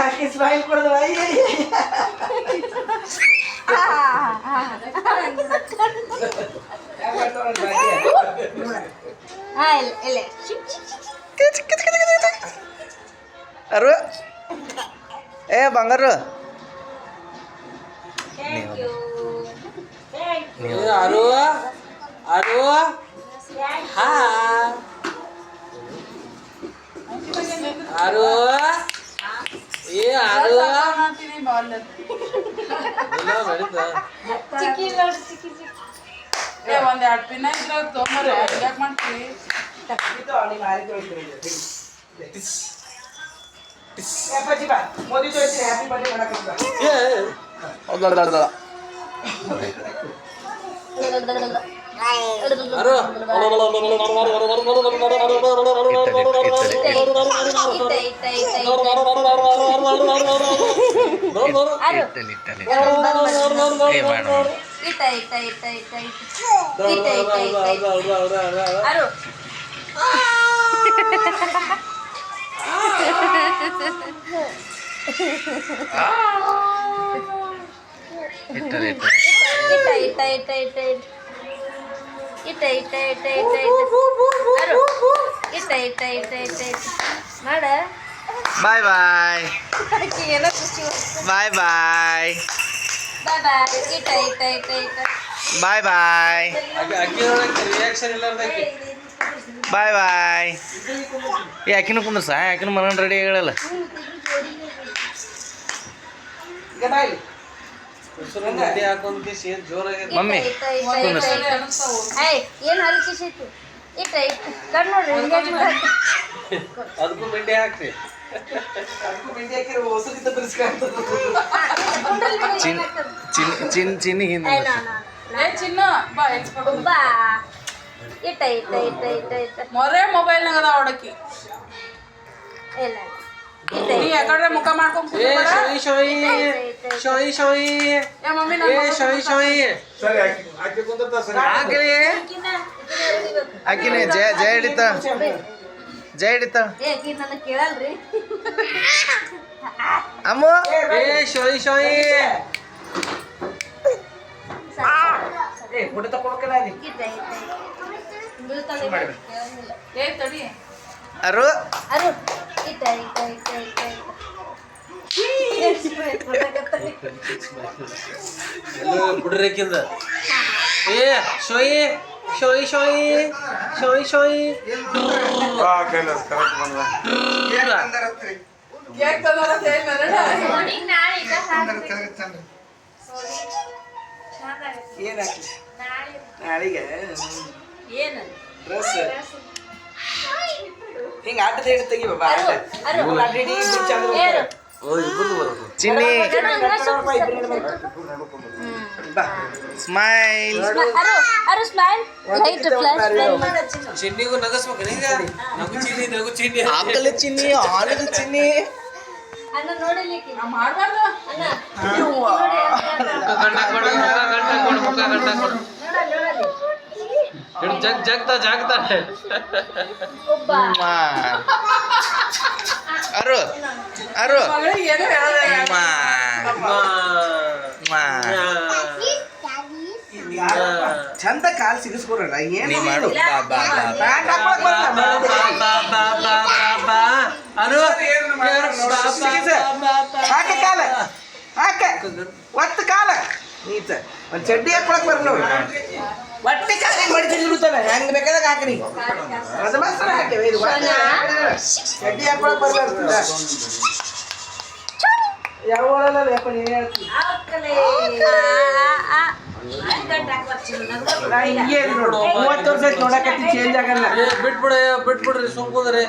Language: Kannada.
ಹಾಕಿ ಸ್ಮೈಲ್ ಕೊಡೋದು ಅರು ಏ ಬಂಗಾರು ಅರು ಅರು ಹಾ ಅರು ಏ ಅರು ಒಂದ್ 2 ಪಿನ್ನ ಇದ್ರ ತೊಂಬರ್ರಿ ಯಾಕೆ ಮಾಡ್ತೀವಿ ಮೋದಿ ಹ್ಯಾಪಿ ಬರ್ಡೇ ಮಾಡಕ್ಕೆ ಅರು ಬಾಯ್ ಬಾಯ್ ಬಾಯ್ ಬಾಯ್ ಬಾಯ್ ಬಾಯ್ ರಿಯಾಕ್ಷನ್ ಇಲ್ಲ ಬಾಯ್ ಬಾಯ್ ಯಾಕಿನ ಕುಂದ್ರಸ ಯಾಕಿನ ಮನ ರೆಡಿ ಹೇಳಲ್ಲ ಮಮ್ಮಿ ಅದಕ್ಕೂ ಮೆಂಡೆ ಹಾಕ್ರಿ ಚಿನ್ನಿ ಹಿಂದೆ ಚಿನ್ನ ಬಾ ಮೊರೆ ಮೊಬೈಲ್ನಾಗ ಅದ ಹೊಡಕಿ ನೀ ಯಾಕಡ್ರೆ ಮುಖ ಮಾಡ್ಕೊಂಡ್ ಮಮ್ಮಿ ಆಕಿನೇ ಜಯ ಹಿಡಿತ ಜಯ ಹಿಡಿತ ಕೇಳಲ್ರಿ ಅಮ್ಮ ಫೋಟೋ ತಗೊಳಕಲ್ಲ ತಡಿ ಅರು ಬಿಡ್ರೇಕಿಂದ ಏ ಶೋಯಿ ಶೋಯಿ ಶೋಯಿ ಶೋಯಿ ಶೋಯಿ ಕೇಕ್ ತಂದಾರ ನಾಳೆಗೆ ಏನು ಡ್ರೆಸ್ ಹಿಂಗೆ ಆಟದ ಹಿಡಿದು ತೆಗಿವ ಚಿನ್ನಿ ಸ್ಮೈಲ್ ಚಿನ್ನಿಗೂ ನಗಸ್ಬೇಕು ಈಗ ನಗು ಚಿನ್ನಿ ನಗು ಚಿನ್ನಿ ಆಕಲ ಚಿನ್ನಿ ಆಲದ ಚಿನ್ನಿ ಅಣ್ಣ ನೋಡಲಿಕ್ಕೆ ಮಾಡ್ಬಾರ್ದು ಅಣ್ಣ ಮುಖ ಗಂಟ ಕೊಡು ಜಗ್ತಾ ಜಾಗ್ತಾ ಒಬ್ಬ ಅರು ಅರು ಮಗಳಿಗೆ ಏನು ಹೇಳೋದಿಲ್ಲ. ಚಂದ ಕಾಲ್ ಸಿಗಿಸ್ಕೊರಲ್ಲ ಏನು ಮಾಡು ಹಾಕೆ ಕಾಲ ಹಾಕೆ ಒತ್ತು ಕಾಲ ನೀತ ಒಂದು ಚಡ್ಡಿ ಹಾಕೊಳಕ್ ಬರಲ್ಲ ಒಟ್ಟಿ ಕಾಲ ಮಡಿಸಿ ಬಿಡ್ತಾನೆ ಹೆಂಗ್ ಬೇಕಾದಾಗ ಹಾಕ್ರಿ ಅದು ಮಾತ್ರ ಹಾಕೇವೆ ಇದು ಚಡ್ಡಿ ಹಾಕೊಳಕ್ ಬರಲ್ಲ ಯಾವ ಯಪ್ಪ ನೀನು ಹೇಳ್ತೀನಿ ನೋಡು 30 ವರ್ಷ ನೋಡಕತ್ತಿ ಚೇಂಜ್ ಆಗಲ್ಲ ಬಿಟ್ಬಿಡ್ರಿ ಸುಮ್ಕುಂದ್ರಿ